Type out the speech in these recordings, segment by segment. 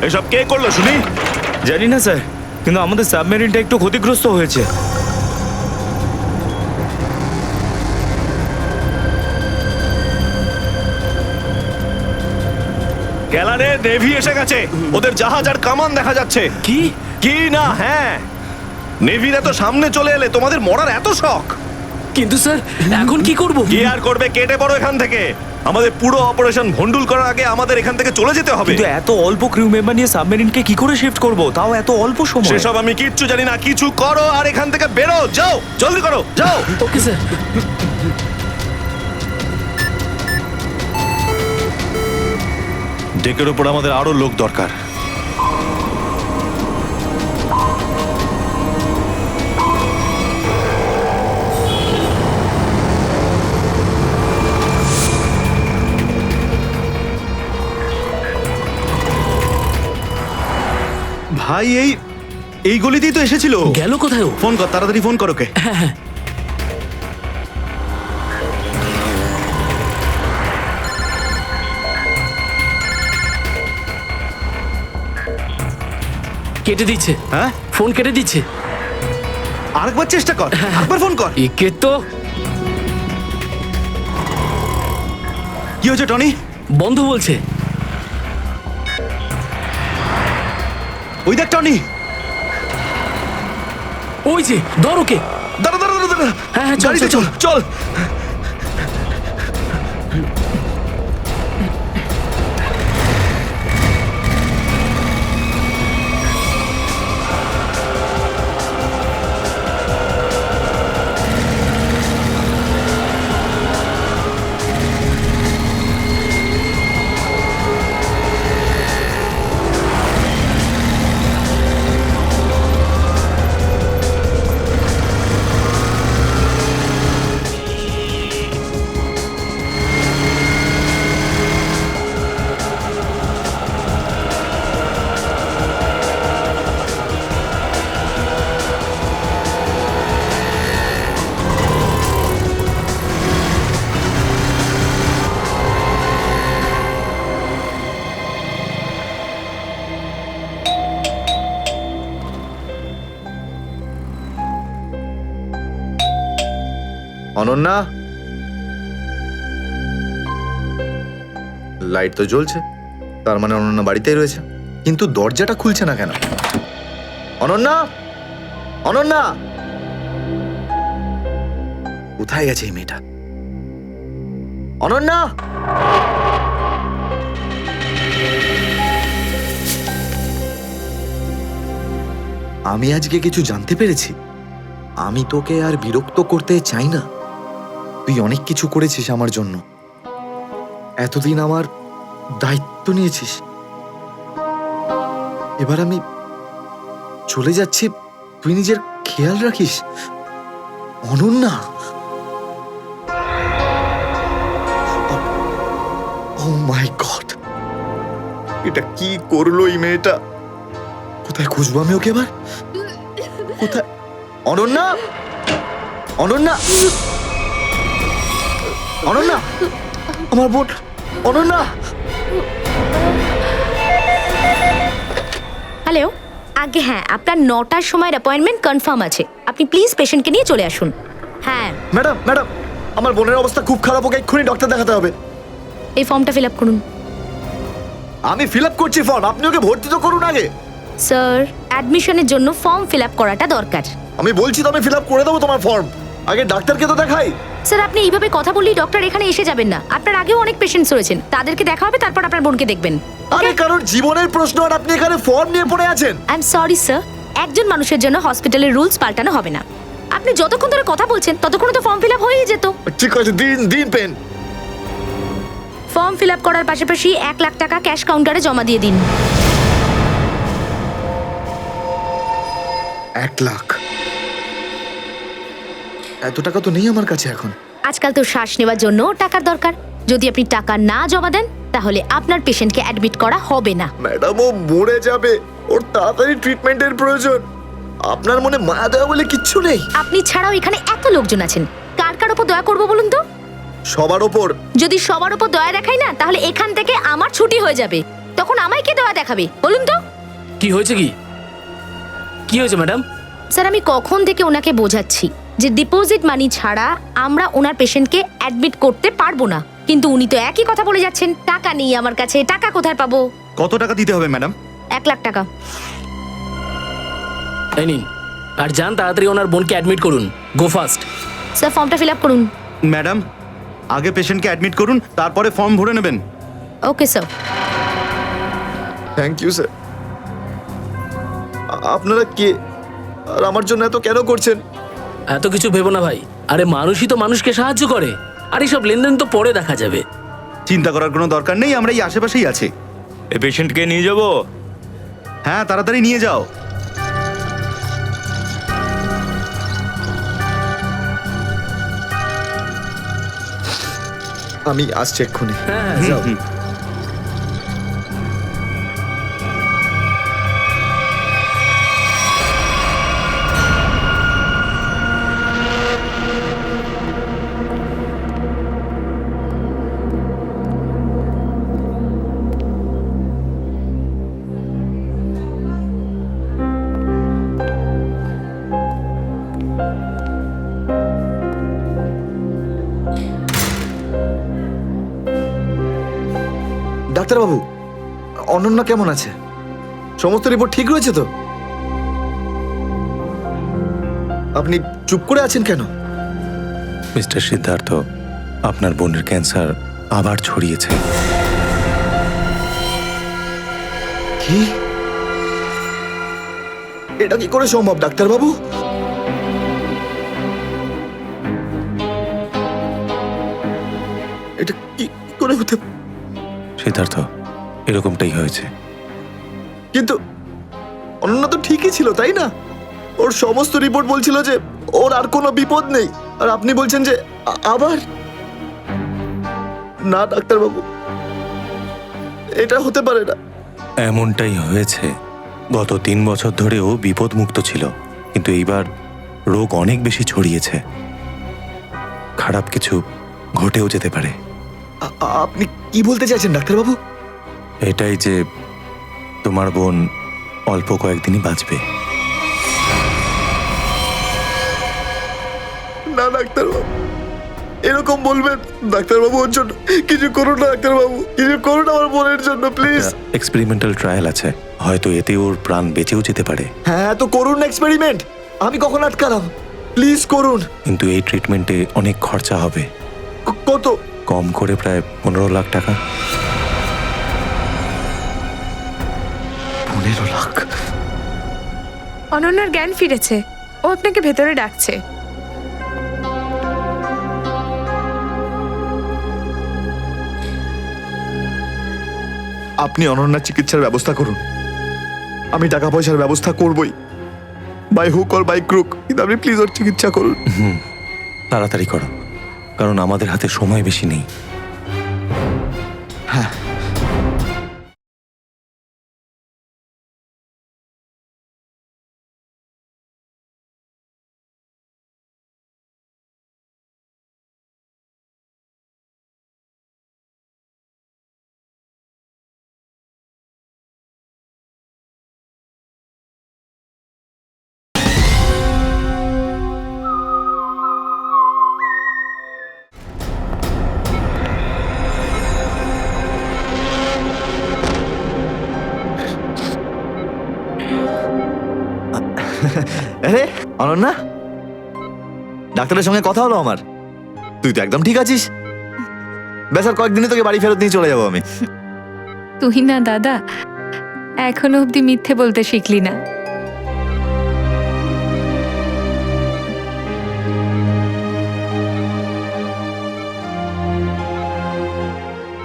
এসব কে করলো শুনি? জানি না স্যার, কিন্তু আমাদের সাবমেরিনটা একটু ক্ষতিগ্রস্ত হয়েছে। গ্যালারে নেভি এসে গেছে, ওদের জাহাজ আর কামান দেখা যাচ্ছে। কি? কি না? হ্যাঁ, নেভির এত সামনে চলে এলে তোমাদের মরার এত শখ। কিন্তু স্যার এখন কি করব? কি আর করবে, কেটে পড়ো এখান থেকে। আমাদের পুরো অপারেশন ভন্ডুল করার আগে আমাদের এখান থেকে চলে যেতে হবে। কিন্তু এত অল্প ক্রিউ মেম্বার নিয়ে সাবমেরিনকে কি করে শিফট করব, তাও এত অল্প সময়? সেসব আমি কিচ্ছু জানি না, কিছু করো আর এখান থেকে বেরো, যাও, জলদি করো, যাও। Okay sir. ডেকের ওপর আমাদের আরো লোক দরকার। ভাই এই গলিতেই তো এসেছিল। গেল কোথায় ও? ফোন কর, তাড়াতাড়ি ফোন কর ওকে। কেটে দিচ্ছে। হ্যাঁ, ফোন কেটে দিচ্ছে। আরেকবার চেষ্টা কর, আরেকবার ফোন কর। একে তো কি হয়েছে টনি? বন্ধ বলছে। ওই দেখ টনি। ওই যে ধর ওকে। দাঁড়া দাঁড়া দাঁড়া দাঁড়া। হ্যাঁ, হ্যাঁ, চল, গাড়িতে চল, চল চল। অনন্যা, লাইট তো জ্বলছে, তার মানে অনন্যা বাড়িতেই রয়েছে, কিন্তু দরজাটা খুলছে না কেন? অনন্যা, অনন্যা, কোথায় গেছে এই মেয়েটা? অনন্যা, আমি আজকে কিছু জানতে পেরেছি। আমি তোকে আর বিরক্ত করতে চাই না। তুই অনেক কিছু করেছিস আমার জন্য, এতদিন আমার দায়িত্ব নিয়েছিস। এবার আমি চলে যাচ্ছি, তুই নিজের খেয়াল রাখিস। অনন্যা, ও মাই গড, এটা কি করলো এই মেয়েটা? কোথায় খুঁজবো আমি ওকে এবার? কোথায়? অনন্যা, অনন্যা, অনন্যা, আমার বোন অনন্যা। হ্যালো, আগে হ্যাঁ, আপনার 9টার সময়ের অ্যাপয়েন্টমেন্ট কনফার্ম আছে। আপনি প্লিজ পেশেন্টকে নিয়ে চলে আসুন। হ্যাঁ ম্যাডাম, ম্যাডাম, আমার বোনের অবস্থা খুব খারাপ, ওকে এক্ষুনি ডক্টর দেখাতে হবে। এই ফর্মটা ফিল আপ করুন। আমি ফিল আপ করছি ফর্ম, আপনি ওকে ভর্তি তো করুন আগে। স্যার, অ্যাডমিশনের জন্য ফর্ম ফিল আপ করাটা দরকার। আমি বলছি তো, আমি ফিল আপ করে দেবো তোমার ফর্ম, আগে ডাক্তারকে তো দেখাই। স্যার, আপনি এইভাবে কথা বললেই ডক্টর এখানে এসে যাবেন না। আপনার আগেও অনেক পেশেন্টস রয়েছেন, তাদেরকে দেখা হবে, তারপর আপনার বোনকে দেখবেন। আরে কারোর জীবনের প্রশ্ন আর আপনি এখানে ফর্ম নিয়ে পড়ে আছেন। আই এম সরি স্যার, একজন মানুষের জন্য হসপিটালের রুলস পাল্টানো হবে না। আপনি যতক্ষণ ধরে কথা বলছেন ততক্ষণ তো ফর্ম ফিল আপ হয়েই যেত। ঠিক আছে, দিন দিন পেন। ফর্ম ফিল আপ করার পাশাপাশি 1,00,000 টাকা ক্যাশ কাউন্টারে জমা দিয়ে দিন। 1,00,000? এত টাকা তো নেই আমার কাছে এখন। আজকাল তো শ্বাস নেওয়ার জন্য টাকার দরকার। যদি আপনি টাকা না জমা দেন তাহলে আপনার পেশেন্টকে অ্যাডমিট করা হবে না। ম্যাডাম, ও মরে যাবে, ওর তাড়াতাড়ি ট্রিটমেন্টের প্রয়োজন। আপনার মনে মায়া দয়া বলে কিচ্ছু নেই? আপনি ছাড়াও এখানে এত লোকজন আছেন, কার কার উপর দয়া করবো বলুন তো? সবার ওপর। যদি সবার উপর দয়া দেখাই না তাহলে এখান থেকে আমার ছুটি হয়ে যাবে। তখন আমায় কে দয়া দেখাবে বলুন তো? কি হয়েছে? কি হয়েছে ম্যাডাম? স্যার, আমি কখন থেকে ওনাকে বোঝাচ্ছি যে ডিপোজিট মানি ছাড়া আমরা ওনার পেশেন্টকে অ্যাডমিট করতে পারবো না, কিন্তু উনি তো একই কথা বলে যাচ্ছেন। টাকা নেই আমার কাছে, টাকা কোথায় পাবো? কত টাকা দিতে হবে ম্যাডাম? 1,00,000 টাকা। এই নিন, আর যান তাড়াতাড়ি ওনার বোনকে অ্যাডমিট করুন। Go fast. স্যার, ফর্মটা ফিল আপ করুন। ম্যাডাম, আগে পেশেন্টকে অ্যাডমিট করুন, তারপরে ফর্ম ভরে নেবেন। Okay sir. Thank you sir. আপনারা কে আর আমার জন্য এত কেন করছেন? এত কিছু ভেবো না ভাই, আরে মানুষই তো মানুষকে সাহায্য করে, আর এইসব লেনদেন তো পরে দেখা যাবে। চিন্তা করার কোনো দরকার নেই, আমরা এই আশেপাশেই আছি। এই পেশেন্টকে নিয়ে যাবো? হ্যাঁ, তাড়াতাড়ি নিয়ে যাও। আমি আসছি এক্ষুনি। হ্যাঁ, যাও। ডাক্তারবাবু, অনন্যা কেমন আছে? সমস্ত রিপোর্ট ঠিক রয়েছে তো? আপনি চুপ করে আছেন কেন? মিস্টার সিদ্ধার্থ, আপনার বোনের ক্যান্সার আবার ছড়িয়েছে। কি? এটা কি করে সম্ভব ডাক্তারবাবু? এটা কি করে হতে? সিদ্ধার্থ, এরকমটাই হয়েছে। কিন্তু অনন্যা তো ঠিকই ছিল, তাই না? ওর সমস্ত রিপোর্ট বলছিল যে ওর আর কোনো বিপদ নেই, আর আপনি বলছেন যে আবার? না ডাক্তারবাবু, এটা হতে পারে না। এমনটাই হয়েছে। গত 3 বছর ধরেও বিপদমুক্ত ছিল, কিন্তু এইবার রোগ অনেক বেশি ছড়িয়েছে। খারাপ কিছু ঘটেও যেতে পারে। আপনি কি বলতে চাইছেন ডাক্তারবাবু? এটাই যে তোমার বোন অল্প কয়েকদিনই বাঁচবে। না ডাক্তারবাবু, এরকম বলবেন? ডাক্তারবাবু, ওর জন্য কিছু করুন না ডাক্তারবাবু, কিছু করুন আমার বোনের জন্য প্লিজ। এক্সপেরিমেন্টাল ট্রায়াল আছে, হয়তো এতে ওর প্রাণ বেঁচেও যেতে পারে। হ্যাঁ, তো করুন না এক্সপেরিমেন্ট। আমি কখন আটকালাম? প্লিজ করুন। কিন্তু এই ট্রিটমেন্টে অনেক খরচা হবে। কত? কম করে প্রায় 15 লাখ টাকা। 15 লাখ? অনন্যার জ্ঞান ফিরেছে, ও আপনাকে ভেতরে ডাকছে। আপনি অনন্যার চিকিৎসার ব্যবস্থা করুন, আমি টাকা পয়সার ব্যবস্থা করবই, by hook or by crook, কিন্তু আপনি প্লিজ ওর চিকিৎসা করুন। তাড়াতাড়ি করো, কারণ আমাদের হাতে সময় বেশি নেই। হ্যাঁ। আরে অনন্যা, ডাক্তারের সঙ্গে কথা হলো আমার। তুই তো একদম ঠিক আছিস। ব্যাস আর কয়েকদিনে তোকে বাড়ি ফেরত নিয়ে চলে যাবো আমি। তুই না দাদা, এখনো অব্দি মিথ্যে বলতে শিখলি না।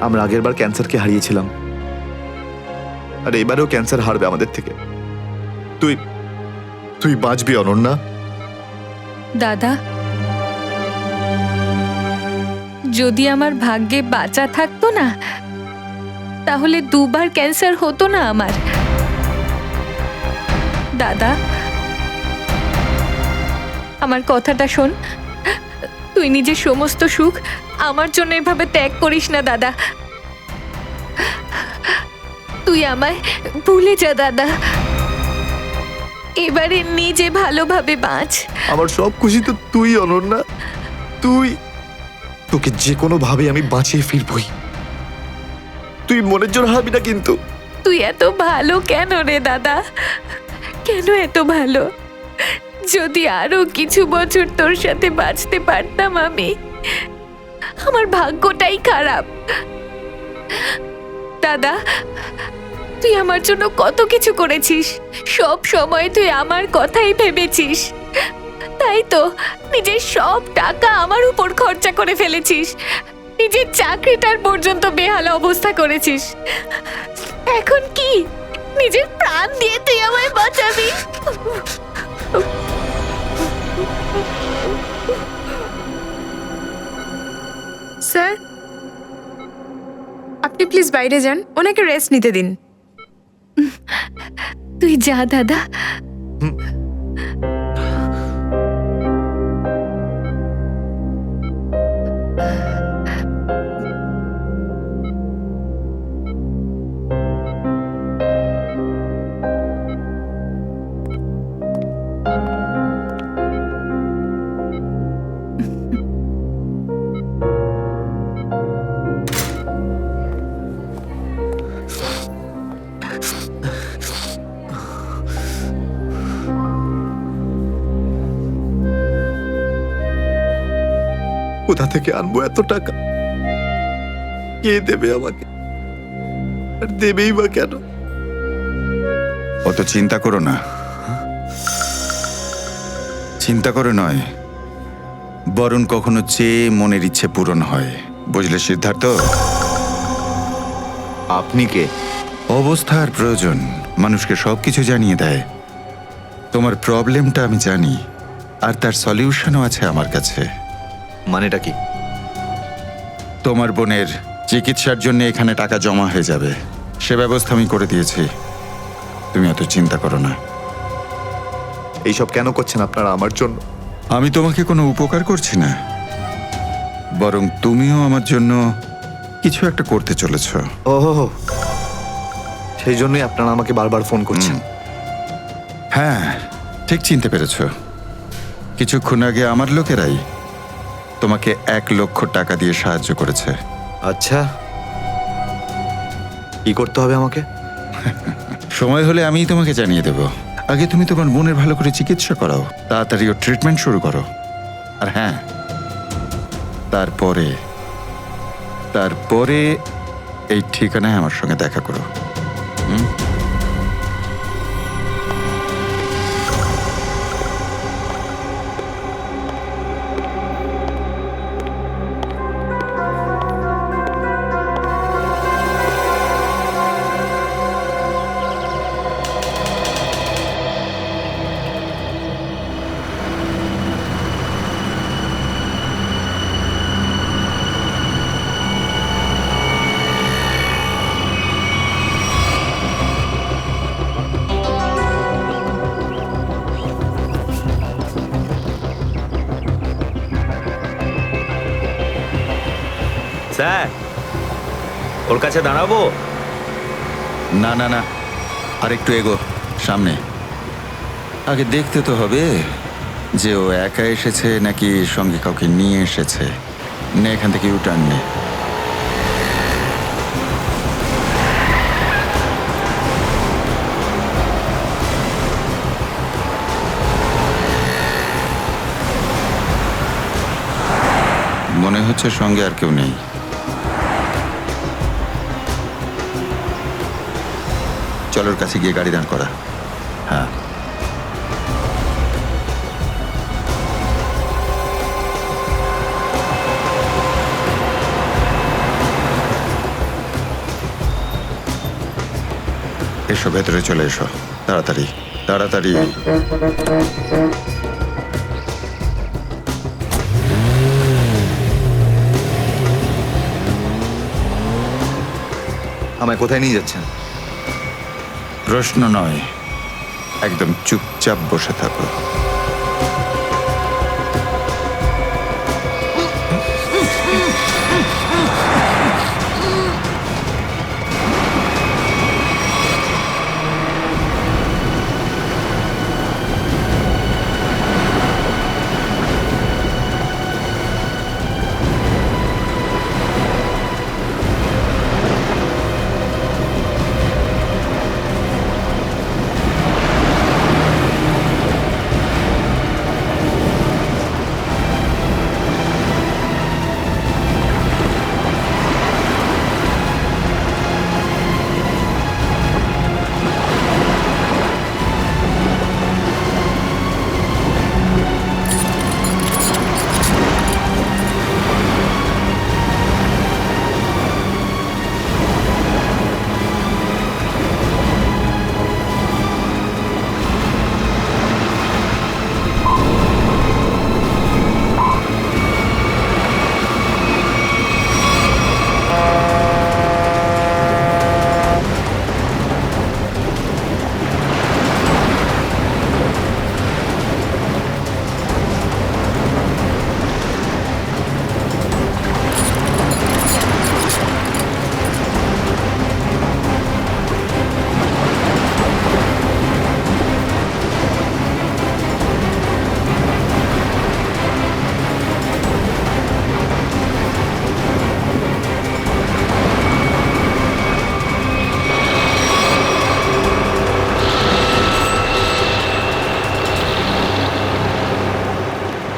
আমরা আগের বার ক্যান্সারকে হারিয়েছিলাম, আর এবারেও ক্যান্সার হারবে আমাদের থেকে। তুই তুই বাঁচবি অনন্যা। দাদা, যদি আমার ভাগ্যে বাঁচা থাকতো না, তাহলে দুবার ক্যান্সার হতো না আমার। দাদা, আমার কথাটা শোন। তুই নিজের সমস্ত সুখ আমার জন্য এভাবে ত্যাগ করিস না দাদা। তুই আমায় ভুলে যা দাদা। এবারে নিজে ভালোভাবে বাঁচ। আমার সব খুশি তো তুই অনন্যা। তুই, তোকে যে কোনো ভাবে আমি বাঁচিয়ে ফিরবই। তুই মনের জোর হারাবি না কিন্তু। তুই এত ভালো কেন রে দাদা? কেন এত ভালো? যদি আরো কিছু বছর তোর সাথে বাঁচতে পারতাম আমি। আমার ভাগ্যটাই খারাপ। দাদা, তুই আমার জন্য কত কিছু করেছিস। সব সময় তুই আমার কথাই ভেবেছিস। তাই তো নিজের সব টাকা আমার উপর খরচা করে ফেলেছিস। নিজের চাকরিটার পর্যন্ত বেহাল অবস্থা করেছিস। এখন কি নিজের প্রাণ দিয়ে তুই আমায় বাঁচাবি? স্যার, আপনি প্লিজ বাইরে যান, ওনাকে রেস্ট নিতে দিন। তুই যা দাদা। কোথা থেকে আনবো এত টাকা? কে দেবে আমাকে? আর দেবেই বা কেন? অত চিন্তা করো না। চিন্তা করে নয়, বরং কখনো চেয়ে মনের ইচ্ছে পূরণ হয়। বুঝলে সিদ্ধার্থ? আপনি কে? অবস্থার প্রয়োজন মানুষকে সবকিছু জানিয়ে দেয়। তোমার প্রবলেমটা আমি জানি, আর তার সলিউশনও আছে আমার কাছে। মানেটা কি? তোমার বোনের চিকিৎসার জন্য এখানে টাকা জমা হয়ে যাবে, সে ব্যবস্থা আমি করে দিয়েছি। তুমি অত চিন্তা করো না। এইসব কেন করছেন আপনারা আমার জন্য? আমি তোমাকে কোনো উপকার করছি না, বরং তুমিও আমার জন্য কিছু একটা করতে চলেছ। ওহো, সেই জন্যই আপনারা আমাকে বারবার ফোন করছেন। হ্যাঁ, ঠিক চিনতে পেরেছ। কিছুক্ষণ আগে আমার লোকেরাই তোমাকে 1 লক্ষ টাকা দিয়ে সাহায্য করেছে। আচ্ছা, কি করতে হবে আমাকে? সময় হলে আমিই তোমাকে জানিয়ে দেব। আগে তুমি তোমার বোনের ভালো করে চিকিৎসা করাও, তাড়াতাড়ি ওর ট্রিটমেন্ট শুরু করো। আর হ্যাঁ, তারপরে তারপরে এই ঠিকানায় আমার সঙ্গে দেখা করো। স্যার, ওর কাছে দাঁড়াবো? না না না, আর একটু এগো সামনে। আগে দেখতে তো হবে যে ও একা এসেছে নাকি সঙ্গে কাউকে নিয়ে এসেছে। নে, এখান থেকে ইউটার্ন নে। মনে হচ্ছে সঙ্গে আর কেউ নেই। চলোর কাছে গিয়ে গাড়ি দাঁড় করা। হ্যাঁ, এসো ভেতরে চলে এসো, তাড়াতাড়ি তাড়াতাড়ি। আমায় কোথায় নিয়ে যাচ্ছেন? প্রশ্ন নয়, একদম চুপচাপ বসে থাকো।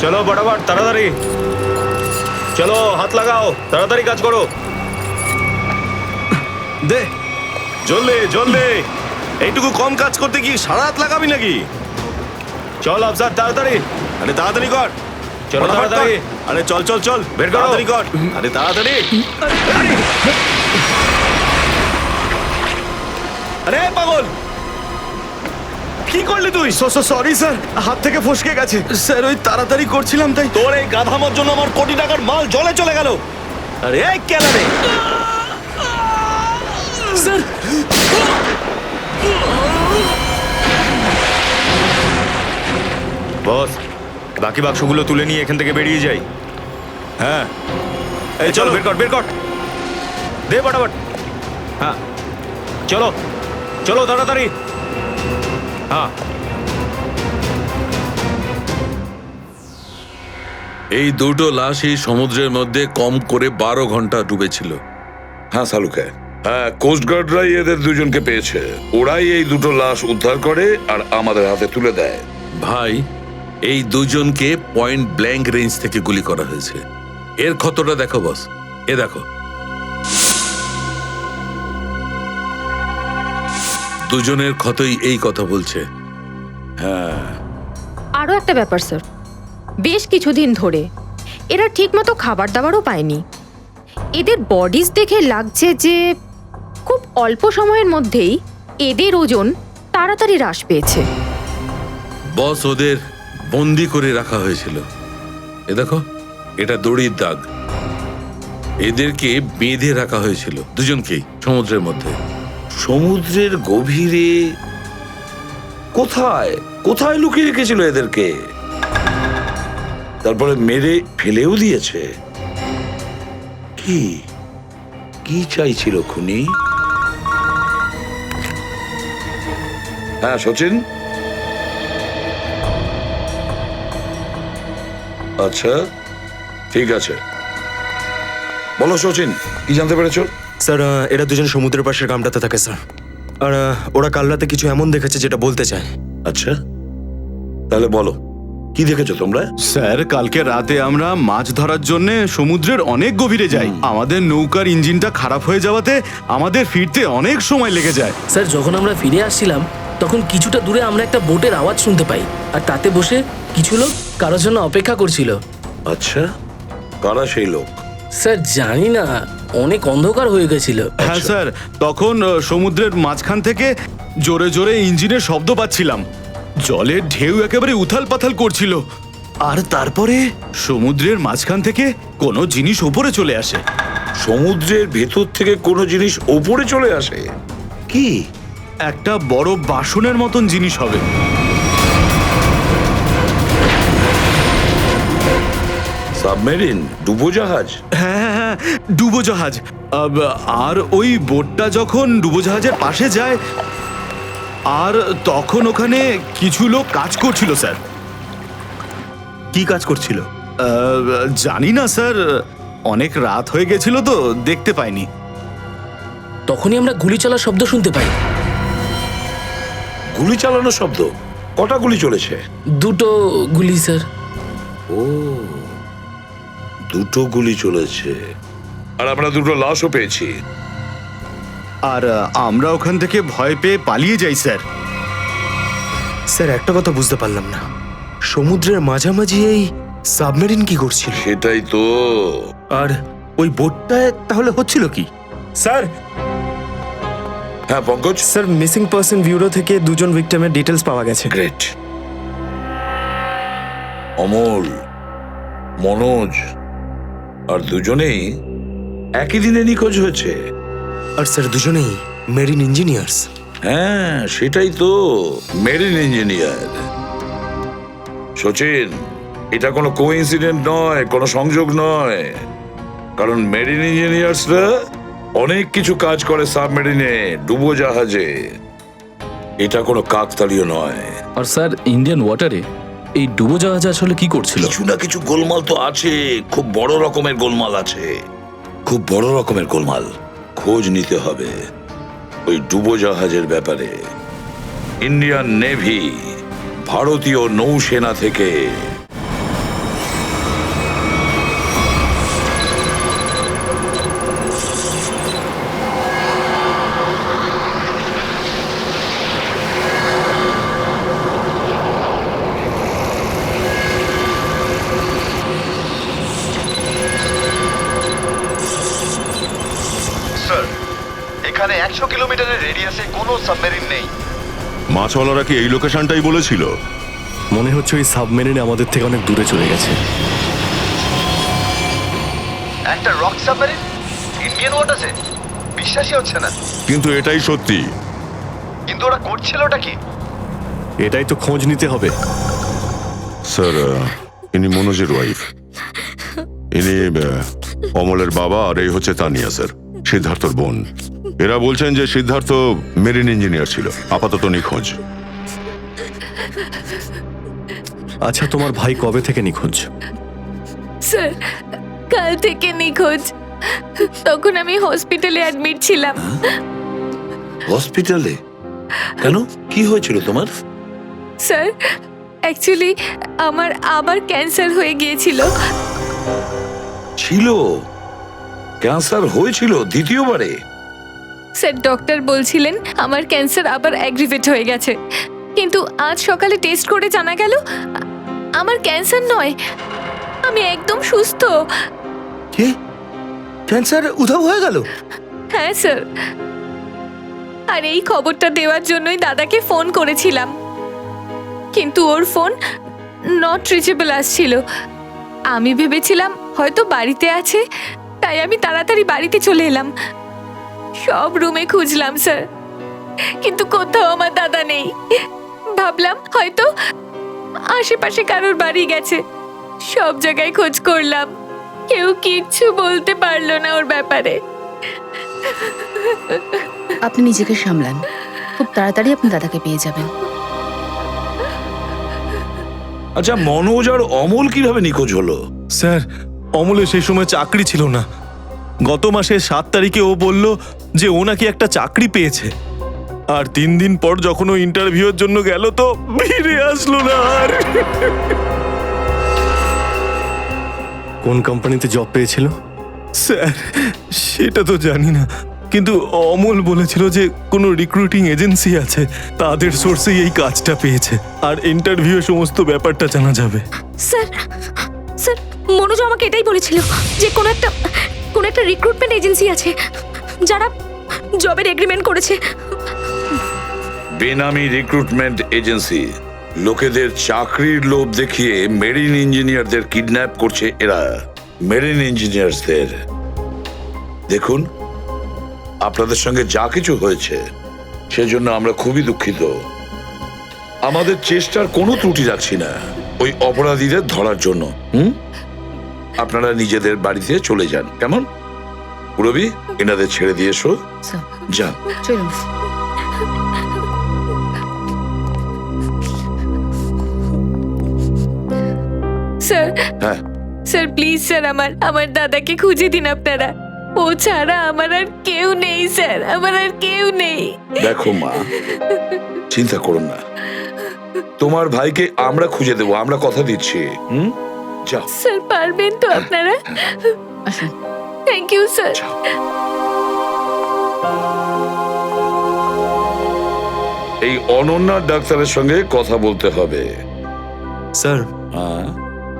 চলো বড়াবড়, তাড়াতাড়ি চলো, হাত লাগাও, তাড়াতাড়ি কাজ করো। দে জলদি জলদি, এইটুকু কম কাজ করতে কি সারা রাত লাগাবি নাকি? চল আফসার, তাড়াতাড়ি, আরে তাড়াতাড়ি কর, চলো তাড়াতাড়ি, আরে চল চল চল, বের কর, তাড়াতাড়ি কর, আরে তাড়াতাড়ি। আরে পাগল, কি করলি তুই? সরি স্যার, হাত থেকে ফসকে গেছে স্যার, ওই তাড়াতাড়ি করছিলাম তাই। তোর এই গাধামার জন্য আমার কোটি টাকার মাল জলে চলে গেল। আরে এই কেলা রে স্যার, বস, বাকি বাক্সগুলো তুলে নিয়ে এখান থেকে বেরিয়ে যাই। হ্যাঁ, এই চলো, বের কর বের কর, দে ফটাফট। হ্যাঁ চলো চলো তাড়াতাড়ি। হ্যাঁ, এই দুটো লাশই সমুদ্রের মধ্যে কম করে 12 ঘন্টা ডুবেছিল। হ্যাঁ সালুকে, হ্যাঁ কোস্টগার্ডরাই এদের দুজনকে পেয়েছে। ওরাই এই দুটো লাশ উদ্ধার করে আর আমাদের হাতে তুলে দেয়। ভাই, এই দুজনকে পয়েন্ট ব্ল্যাঙ্ক রেঞ্জ থেকে গুলি করা হয়েছে। এর ক্ষতটা দেখো বস, এ দেখো। দুজনের ক্ষতই এই কথা বলছে। হ্যাঁ, আরও একটা ব্যাপার স্যার, বেশ কিছুদিন ধরে এরা ঠিকমতো খাবার দাবারও পায়নি। এদের বডিজ দেখে লাগছে যে খুব অল্প সময়ের মধ্যেই এদের ওজন তাড়াতাড়ি হ্রাস পেয়েছে। বস, ওদের বন্দি করে রাখা হয়েছিল। এ দেখো, এটা দড়ির দাগ। এদেরকে বেঁধে রাখা হয়েছিল দুজনকেই সমুদ্রের মধ্যে। সমুদ্রের গভীরে কোথায় কোথায় লুকিয়ে রেখেছিল এদেরকে? তারপরে মেরে ফেলেও দিয়েছে। কি কি চাইছিল খুনি? হ্যাঁ সচিন, আচ্ছা ঠিক আছে, বলো সচিন, কি জানতে পেরেছো? স্যার, এরা দুজন সমুদ্রের পাশের গ্রামটাতে থাকে স্যার, আর ওরা কাল রাতে কিছু এমন দেখেছে যেটা বলতে চায়। আচ্ছা, তাহলে বলো, কি দেখেছো তোমরা? স্যার, কালকে রাতে আমরা মাছ ধরার জন্য সমুদ্রের অনেক গভীরে যাই। আমাদের নৌকার ইঞ্জিনটা খারাপ হয়ে যাওয়াতে আমাদের ফিরতে অনেক সময় লেগে যায়। স্যার, যখন আমরা ফিরে আসছিলাম তখন কিছুটা দূরে আমরা একটা বোটের আওয়াজ শুনতে পাই, আর তাতে বসে কিছু লোক কারোর জন্য অপেক্ষা করছিল। আচ্ছা, কারা সেই লোক? স্যার জানি না, অনেক অন্ধকার হয়ে গেছিল। হ্যাঁ স্যার, তখন সমুদ্রের মাঝখান থেকে জোরে জোরে ইঞ্জিনের শব্দ পাচ্ছিলাম। জলের ঢেউ একেবারে উথাল পাথাল করছিল। আর তারপরে সমুদ্রের মাঝখান থেকে কোনো জিনিস ওপরে চলে আসে। সমুদ্রের ভেতর থেকে কোনো জিনিস ওপরে চলে আসে? কি? একটা বড় বাসনের মতন জিনিস হবে। সাবমেরিন, ডুবোজাহাজ? হ্যাঁ হ্যাঁ, ডুবোজাহাজ। আর ওই বোটটা যখন ডুবোজাহাজের পাশে যায়, আর তখন ওখানে কিছু লোক কাজ করছিল স্যার। কি কাজ করছিল? জানি না স্যার, অনেক রাত হয়ে গেছিল তো দেখতে পাইনি। তখনই আমরা গুলি চলার শব্দ শুনতে পাই। গুলি চালানোর শব্দ? কটা গুলি চলেছে? 2টো গুলি স্যার। ও, 2টো গুলি চলেছে। আর আমরা 2টো লাশও পেয়েছি। আর আমরা ওখান থেকে ভয় পেয়ে পালিয়ে যাই স্যার। স্যার একটা কথা বুঝতে পারলাম না, সমুদ্রের মাঝামাঝি এই সাবমেরিন কি করছিল? সেটাই তো। আর ওই বোটটায় তাহলে হচ্ছিল কি? স্যার, হ্যাঁ Pankaj? Sir missing person bureau থেকে 2জন ভিক্টিমের ডিটেলস পাওয়া গেছে। গ্রেট। অমল, মনোজ আর দুজনেই একই দিনে নিখোঁজ হয়েছে। আর স্যার দুজনেই মেরিন ইঞ্জিনিয়ার্স। হ্যাঁ সেটাই তো, মেরিন ইঞ্জিনিয়ার। সচিন, এটা কোনো কোইন্সিডেন্ট নয়, কোনো সংযোগ নয়। কারণ মেরিন ইঞ্জিনিয়ার্সরা অনেক কিছু কাজ করে সাবমেরিনে, ডুবোজাহাজে। এটা কোনো কাকতালীয় নয়। আর স্যার, ইন্ডিয়ান ওয়াটারে এই ডুবোজাহাজ আসলে কি করছিল? কিছু না কিছু গোলমাল তো আছে, খুব বড় রকমের গোলমাল আছে, খুব বড় রকমের গোলমাল। খোঁজ নিতে হবে ওই ডুবোজাহাজের ব্যাপারে। ইন্ডিয়ান নেভি, ভারতীয় নৌসেনা থেকে এখানে 100 কিলোমিটারের রেডিয়াসে কোনো সাবমেরিন নেই। মাছওয়ালারা কি এই লোকেশনটাই বলেছিল? মনে হচ্ছে ওই সাবমেরিন আমাদের থেকে অনেক দূরে চলে গেছে। একটা রক সাবমেরিন ইন্ডিয়ান ওয়াটারে? বিশ্বাসই হচ্ছে না। কিন্তু এটাই সত্যি। কিন্তু ওরা করছিলটা কি? এটাই তো খোঁজ নিতে হবে। স্যার, ইনি মনোজের ওয়াইফ। ইনি অমলের বাবা, আর এই হচ্ছে তানিয়া স্যার, সিদ্ধার্থর বোন। এরা বলছেন যে সিদ্ধার্থ মেরিন ইঞ্জিনিয়ার ছিল, আপাতত নিখোঁজ। আচ্ছা, তোমার ভাই কবে থেকে নিখোঁজ? স্যার, কাল থেকে নিখোঁজ। তখন আমি হসপিটালে অ্যাডমিট ছিলাম। হসপিটালে? কেন, কি হয়েছিল তোমার? স্যার, অ্যাকচুয়ালি আমার আবার ক্যান্সার হয়ে গিয়েছিল। ছিল? ক্যান্সার হয়েছিল দ্বিতীয়বারে? স্যার, ডক্টর বলছিলেন আমার ক্যান্সার আবার অ্যাগ্রিভেট হয়ে গেছে, কিন্তু আজ সকালে টেস্ট করে জানা গেল আমার ক্যান্সার নয়, আমি একদম সুস্থ। কি? ক্যান্সার উধাও হয়ে গেল? হ্যাঁ স্যার, আর এই খবরটা দেওয়ার জন্যই দাদাকে ফোন করেছিলাম, কিন্তু ওর ফোন নট রিচেবল আসছিল। আমি ভেবেছিলাম হয়তো বাড়িতে আছে, তাই আমি তাড়াতাড়ি বাড়িতে চলে এলাম। সব রুমে খুঁজলাম স্যার, কিন্তু কোথাও আমার দাদা নেই। ভাবলাম হয়তো আশেপাশে কারোর বাড়ি গেছে। সব জায়গায় খোঁজ করলাম, কেউ কিচ্ছু বলতে পারলো না ওর ব্যাপারে। আপনি নিজেকে সামলান, খুব তাড়াতাড়ি আপনি দাদাকে পেয়ে যাবেন। আচ্ছা, মনোজ আর অমল কিভাবে নিখোঁজ হলো? স্যার, অমলের সেই সময় চাকরি ছিল না। গত মাসের 7 তারিখে ও বলল যে ও নাকি একটা চাকরি পেয়েছে, আর 3 দিন পর যখন ও ইন্টারভিউয়ের জন্য গেল তো ফিরে আসলো না আর। কোন কোম্পানিতে জব পেয়েছিল? স্যার, সেটা তো জানি না, কিন্তু অমল বলেছিল যে কোনো রিক্রুটিং এজেন্সি আছে, তাদের সোর্সেই এই কাজটা পেয়েছে, আর ইন্টারভিউ সমস্ত ব্যাপারটা জানা যাবে। স্যার, স্যার মনোজ আমাকে এটাই বলেছিল যে কোনো একটা রিক্রুটমেন্ট এজেন্সি আছে যারা জবের এগ্রিমেন্ট করেছে। বেনামি রিক্রুটমেন্ট এজেন্সি লোকেদের চাকরির লোভ দেখিয়ে মেরিন ইঞ্জিনিয়ারদের কিডন্যাপ করছে এরা। মেরিন ইঞ্জিনিয়ারদের দেখুন, আপনাদের সঙ্গে যা কিছু হয়েছে সেজন্য আমরা খুবই দুঃখিত। আমাদের চেষ্টার কোনো ত্রুটি রাখছি না ওই অপরাধীদের ধরার জন্য। আপনারা নিজেদের বাড়িতে চলে যান, কেমন? পুরবি, এনাদের ছেড়ে দিয়ে এসো। যান। চলুন। স্যার, হ্যাঁ, স্যার প্লিজ স্যার আমার দাদাকে খুঁজে দিন আপনারা। ও ছাড়া আমার আর কেউ নেই স্যার, আমার আর কেউ নেই। দেখো মা, চিন্তা করুন না, তোমার ভাইকে আমরা খুঁজে দেবো, আমরা কথা দিচ্ছি। যাও স্যার, পারবেন তো আপনারা? আসুন। Thank you sir. এই অনন্যা ডাক্তারের সঙ্গে কথা বলতে হবে। স্যার,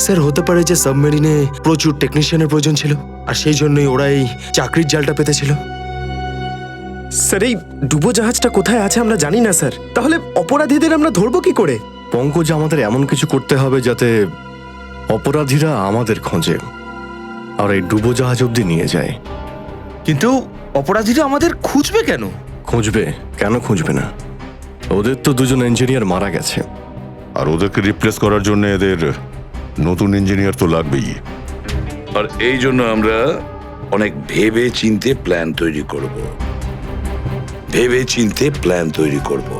স্যার হতে পারে যে সাবমেরিনে প্রচুর টেকনিশিয়ানের প্রয়োজন ছিল আর সেই জন্যই ওরা এই চাকরির জালটা পেতেছিল। স্যার, এই ডুবোজাহাজটা কোথায় আছে আমরা জানি না স্যার, তাহলে অপরাধীদের আমরা ধরবো কি করে? পঙ্কজ, আমাদের এমন কিছু করতে হবে যাতে অপরাধীরা আমাদের খোঁজে আর এই ডুবোজাহাজ অবধি নিয়ে যায়। কিন্তু অপরাধীরা আমাদের খুঁজবে কেন? খুঁজবে কেন? খুঁজবে না? ওদের তো দুজন ইঞ্জিনিয়ার মারা গেছে, আর ওদেরকে রিপ্লেস করার জন্য এদের নতুন ইঞ্জিনিয়ার তো লাগবেই। আর এই জন্য আমরা অনেক ভেবে চিন্তে প্ল্যান তৈরি করব। ভেবে চিন্তে প্ল্যান তৈরি করব।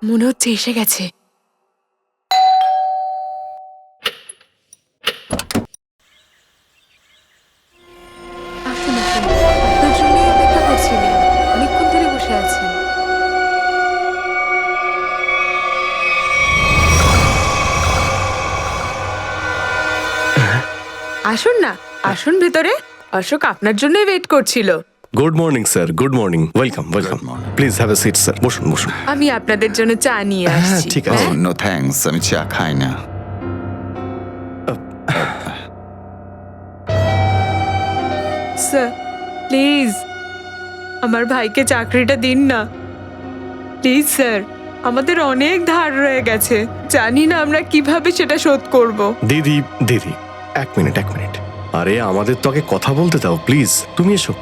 মনে হচ্ছে এসে গেছে। আসুন, আসুন। আপনার জন্যই অপেক্ষা করছিলাম, অনেকক্ষণ ধরে বসে আছেন। আসুন না, আসুন ভেতরে। অশোক আপনার জন্যই ওয়েট করছিল। Good morning sir, good morning. Welcome, welcome. Please have a seat sir. বসুন, বসুন। আমি আপনাদের জন্য চা নিয়ে আসছি। ঠিক আছে। নো থ্যাঙ্কস, আমি চা খাই না। স্যার প্লিজ আমার ভাইকে চাকরিটা দিন না, প্লিজ স্যার। আমাদের অনেক ধার রয়ে গেছে, জানি না আমরা কিভাবে সেটা শোধ করব। দিদি, দিদি, এক মিনিট, এক মিনিট। আরে আমাদের তো আগে কথা বলতে দাও প্লিজ। তুমি এসো,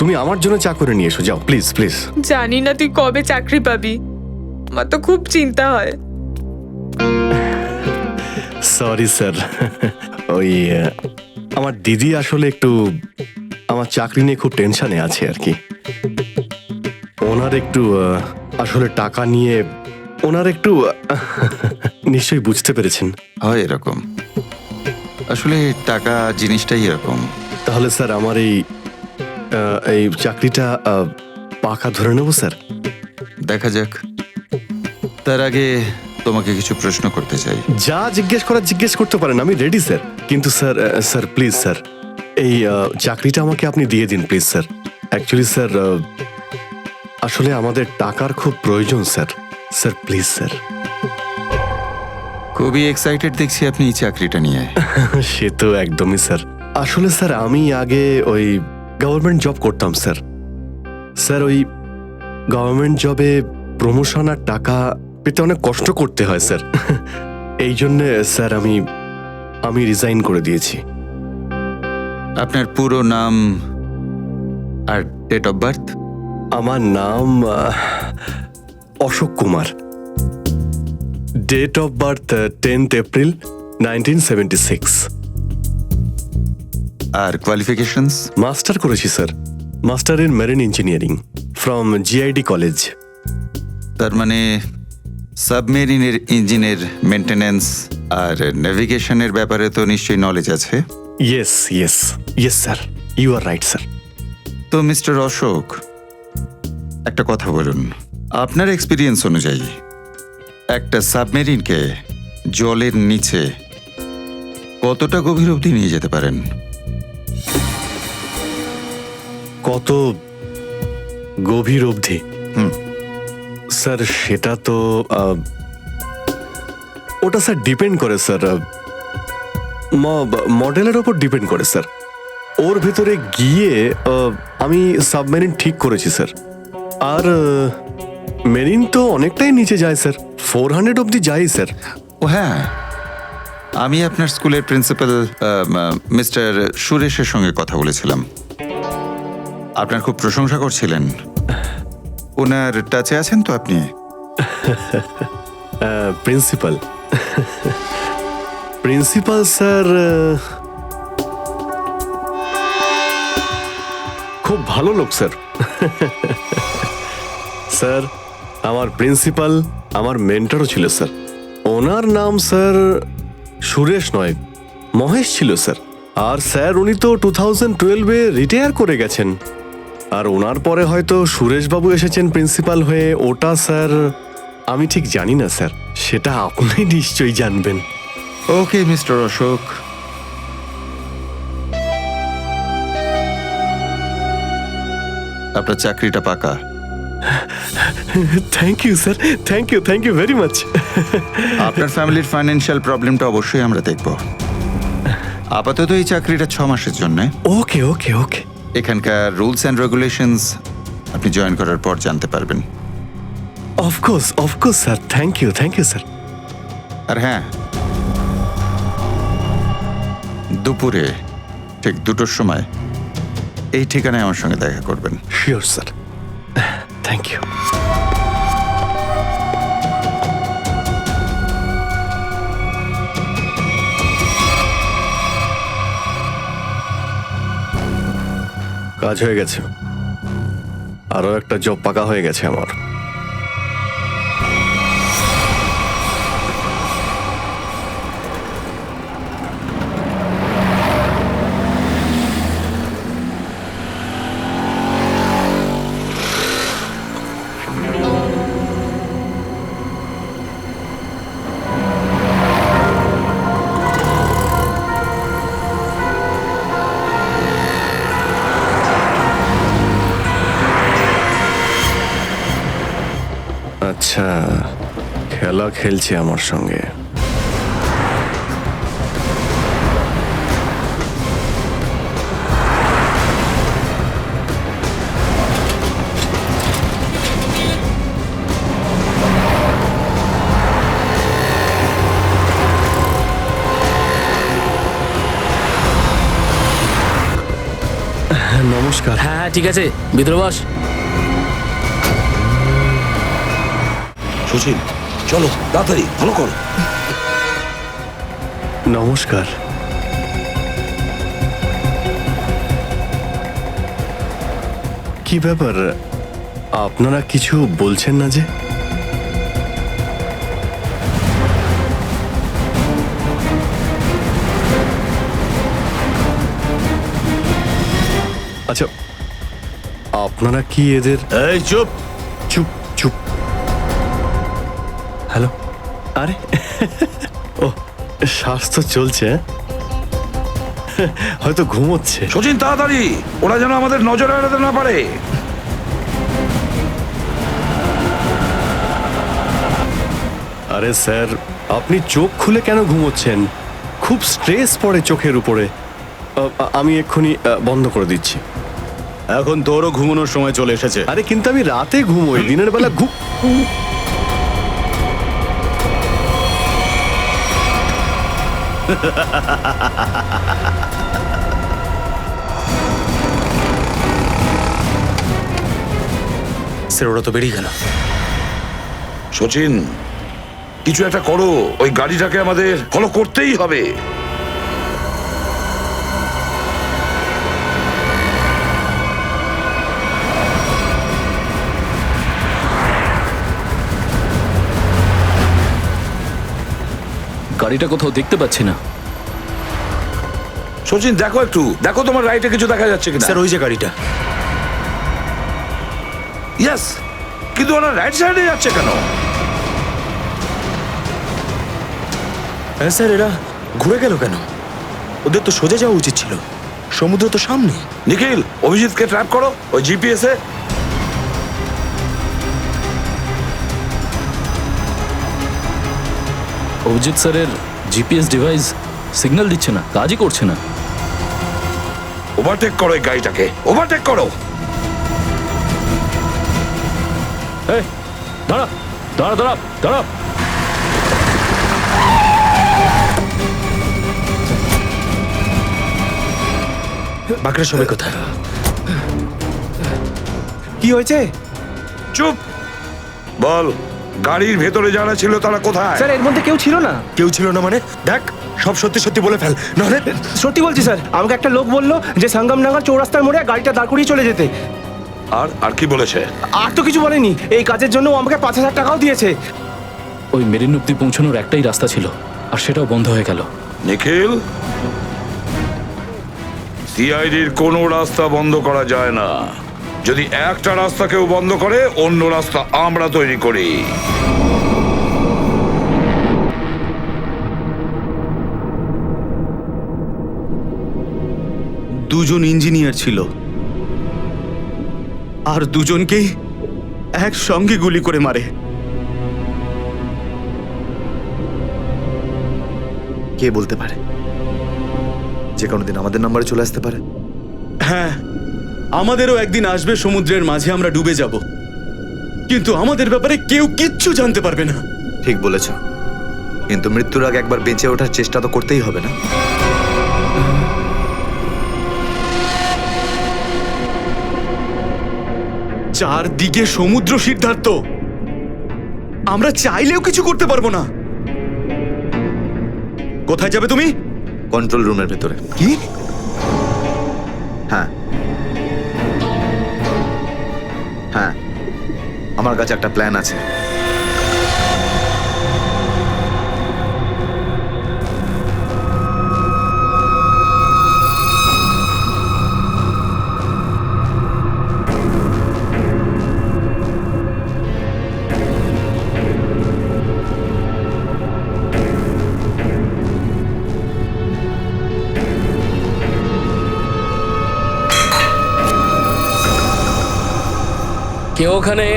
তুমি আমার জন্য চা করে নিয়ে এসো, যাও প্লিজ, প্লিজ। জানি না তুই কবে চাকরি পাবি, আমার তো খুব চিন্তা হয়। সরি স্যার, ওই আমার দিদি আসলে একটু আমার চাকরি নিয়ে খুব টেনশনে আছে আর কি। ওনার একটু আসলে টাকা নিয়ে ওনার একটু নিশ্চয়ই বুঝতে পেরেছেন। হয় এরকম, আসলে টাকা জিনিসটাই এরকম। তাহলে স্যার আমার এই চাকরিটা পাকা ধরে নেব স্যার? দেখা যাক, তার আগে তোমাকে কিছু প্রশ্ন করতে চাই। যা জিজ্ঞেস করার জিজ্ঞেস করতে পারেন, আমি রেডি স্যার। কিন্তু স্যার, স্যার প্লিজ স্যার, এই চাকরিটা আমাকে আপনি দিয়ে দিন প্লিজ স্যার। অ্যাকচুয়ালি স্যার, আসলে আমাদের টাকার খুব প্রয়োজন স্যার। Sir please sir. খুবই এক্সাইটেড দেখছি আপনি এই চাকরিটা নিয়ে। সে তো একদমই স্যার। আসলে স্যার আমি আগে ওই গভর্নমেন্ট জব করতাম স্যার। স্যার ওই গভর্নমেন্ট জবে প্রমোশন আর টাকা পেতে অনেক কষ্ট করতে হয় স্যার। এই জন্যে স্যার আমি রিজাইন করে দিয়েছি। আপনার পুরো নাম আর ডেট অফ বার্থ? আমার নাম Ashok Kumar. Date of birth 10th April 1976। আর কোয়ালিফিকেশনস? মাস্টার করেছি sir, master in marine engineering from GID college. তার মানে সাবমেরিনের ইঞ্জিনের মেনটেন্যান্স আর নেভিগেশনের ব্যাপারে তো নিশ্চয়ই নলেজ আছে। Yes yes yes sir, you are right sir. তো মিস্টার অশোক, একটা কথা বলুন, আপনার এক্সপিরিয়েন্স অনুযায়ী একটা সাবমেরিনকে জলের নিচে কতটা গভীর অবধি নিয়ে যেতে পারেন? কত গভীর অবধি? স্যার সেটা তো ওটা স্যার ডিপেন্ড করে স্যার, মডেলের ওপর ডিপেন্ড করে স্যার। ওর ভেতরে গিয়ে আমি সাবমেরিন ঠিক করেছি স্যার। আর মেরিন তো অনেকটাই নিচে যায় স্যার, 400 অবধি যাই স্যার। ও হ্যাঁ, আমি আপনার স্কুলের প্রিন্সিপাল মিস্টার সুরেশের সঙ্গে কথা বলেছিলাম। আপনার খুব প্রশংসা করছিলেন। ওনার টাচে আছেন তো আপনি? প্রিন্সিপাল প্রিন্সিপাল স্যার খুব ভালো লোক স্যার। স্যার আমার প্রিন্সিপাল আমার মেন্টরও ছিল স্যার। ওনার নাম স্যার সুরেশ নয়, মহেশ ছিল স্যার। আর স্যার উনি তো 2012-এ রিটায়ার করে গেছেন। আর ওনার পরে হয়তো সুরেশবাবু এসেছেন প্রিন্সিপাল হয়ে, ওটা স্যার আমি ঠিক জানি না স্যার, সেটা আপনি নিশ্চয়ই জানবেন। ওকে মিস্টার অশোক, আপনার চাকরিটা পাকা। Thank you sir, thank you very much. আপনার ফ্যামিলির ফাইন্যান্সিয়াল প্রবলেমটা অবশ্যই আমরা দেখব। আপাতত এই চাকরিটা 6 মাসের জন্য। ওকে ওকে ওকে। এখানকার রুলস অ্যান্ড রেগুলেশনস আপনি জয়েন করার পর জানতে পারবেন। Of course sir, thank you sir. আর হ্যাঁ, দুপুরে ঠিক 2টোর সময় এই ঠিকানায় আমার সঙ্গে দেখা করবেন। Sure sir, thank you. কাজ হয়ে গেছে, আরো একটা জব পাকা হয়ে গেছে আমার। আচ্ছা, খেলা খেলছে আমার সঙ্গে। নমস্কার। হ্যাঁ ঠিক আছে, ভিতরে বস। সুশীল চলো তাড়াতাড়ি, ভালো করো। নমস্কার। কি ব্যাপার, আপনারা কিছু বলছেন না যে? আচ্ছা, আপনারা কি এদের... এই চুপ চুপ চুপ। হ্যালো, আরে ও স্বাস্থ্য চলছে, হয়তো ঘুমোচ্ছে। সচিন তাড়াতাড়ি, ওরা যেন আমাদের নজরে এড়াতে না পারে। আরে স্যার, আপনি চোখ খুলে কেন ঘুমোচ্ছেন? খুব স্ট্রেস পড়ে চোখের উপরে। আমি এক্ষুনি বন্ধ করে দিচ্ছি। এখন তোরও ঘুমানোর সময় চলে এসেছে। আরে কিন্তু আমি রাতে ঘুমোই, দিনের বেলা স্যার ওরা তো বেরিয়ে গেল। সচিন কিছু একটা করো, ওই গাড়িটাকে আমাদের ফলো করতেই হবে। গাড়িটা কোথাও দেখতে পাচ্ছি না। সচিন দেখো একটু, দেখো তোমার রাইটে কিছু দেখা যাচ্ছে কিনা। স্যার ওই যে গাড়িটা। ইয়েস, কিন্তু ওরা রাইট সাইডে যাচ্ছে কেন? হ্যাঁ স্যার, এরা ঘুরে গেল কেন? ওদের তো সোজা যাওয়া উচিত ছিল, সমুদ্র তো সামনে। নিখিল, অভিজিৎকে ট্র্যাপ করো ওই জিপিএস এ। অভিজিৎ স্যারের জিপিএস ডিভাইস সিগন্যাল দিচ্ছে না, কাজই করছে না। ওভারটেক করো এই গাড়িটাকে, ওভারটেক করো। এই দাঁড়া দাঁড়া দাঁড়া দাঁড়া। বাকিরা সবাই কোথায়? কি হয়েছে? চুপ বল, গাড়ির ভেতরে যারা ছিল তারা কোথায়? স্যার এর মধ্যে কেউ ছিল না। কেউ ছিল না মানে? দেখ, সব সত্যি সত্যি বলে ফেল, নাহলে। সত্যি বলছি স্যার, আমাকে একটা লোক বললো যে সঙ্গমনগর চৌরাস্তার মোড়ে গাড়িটা দাঁড় করিয়ে চলে যেতে। আর কি বলেছে? আর তো কিছু বলেনি। এই কাজের জন্য ও আমাকে 5,000 টাকাও দিয়েছে। ওই মেরিন অব্দি পৌঁছানোর একটাই রাস্তা ছিল, আর সেটাও বন্ধ হয়ে গেল। নিখিল, সিআইডির কোনো রাস্তা বন্ধ করা যায় না। যদি একটা রাস্তা কেউ বন্ধ করে, অন্য রাস্তা আমরা তৈরি করি। দুজন ইঞ্জিনিয়ার ছিল, আর দুজনকেই একসঙ্গে গুলি করে মারে। কে বলতে পারে যে কোনোদিন আমাদের নাম্বারে চলে আসতে পারে? হ্যাঁ, আমাদেরও একদিন আসবে সমুদ্রের মাঝে আমরা ডুবে যাব, কিন্তু আমাদের ব্যাপারে কেউ কিচ্ছু জানতে পারবে না। ঠিক বলেছ, কিন্তু মৃত্যুর আগে একবার বেঁচে ওঠার চেষ্টা তো করতেই হবে না? চারদিকে সমুদ্র, সিদ্ধার্থ, আমরা চাইলেও কিছু করতে পারবো না। কোথায় যাবে তুমি? কন্ট্রোল রুমের ভেতরে। কি? হ্যাঁ হ্যাঁ, আমার কাছে একটা প্ল্যান আছে। কে ওখানে?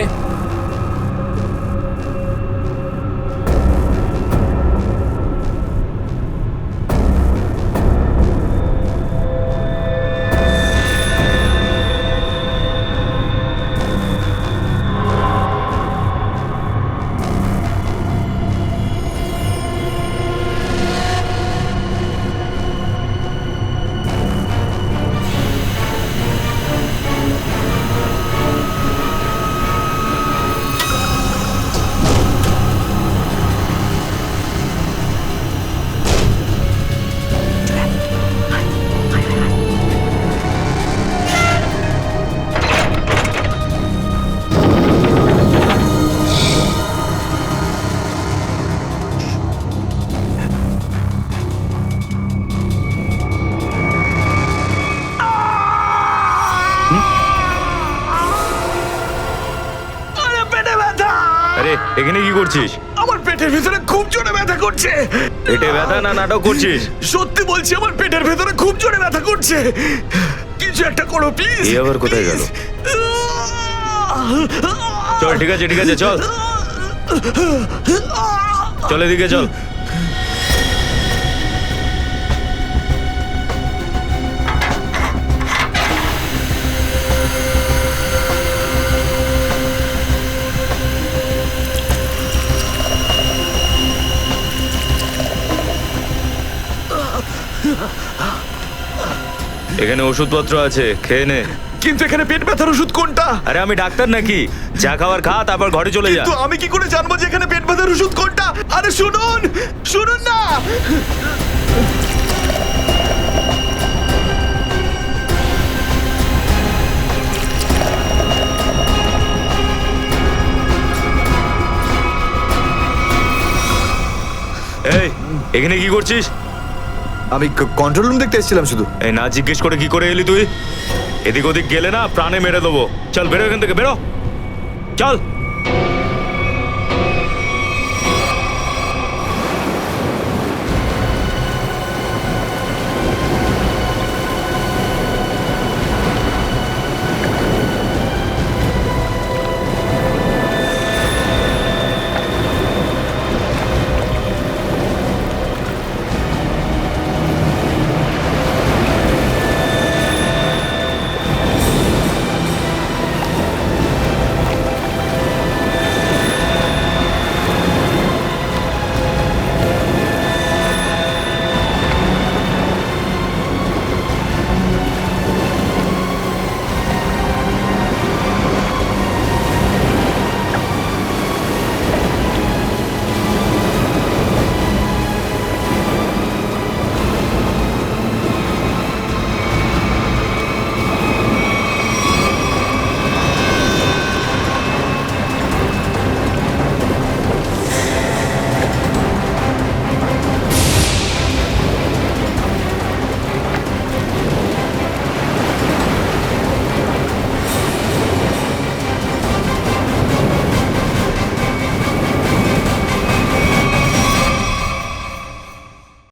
আরে এখানে কি করছিস? আমার পেটের ভেতরে খুব জোরে ব্যথা করছে। পেটে ব্যথা না নাটক করছিস? সত্যি বলছি, আমার পেটের ভেতরে খুব জোরে ব্যথা করছে। কিছু একটা করো প্লিজ। এই আবার কোথায় গেল? চল, ঠিক আছে ঠিক আছে, চল চল, এদিকে চল। এখানে ওষুধপত্র আছে, খেয়ে নে। কিন্তু এখানে পেট ব্যথার ওষুধ কোনটা? আরে আমি ডাক্তার নাকি? যা খাবার খা, তারপর ঘরে চলে যা। কিন্তু আমি কি করে জানবো যে এখানে পেট ব্যথার ওষুধ কোনটা? আরে শুনুন, শুনুন না। এই, এখানে কি করছিস? আমি কন্ট্রোল রুম দেখতে এসেছিলাম শুধু। এই না জিজ্ঞেস করে কি করে এলি তুই? এদিক ওদিক গেলে না প্রাণে মেরে দেবো। চল বেরো এখান থেকে, বেরো, চল।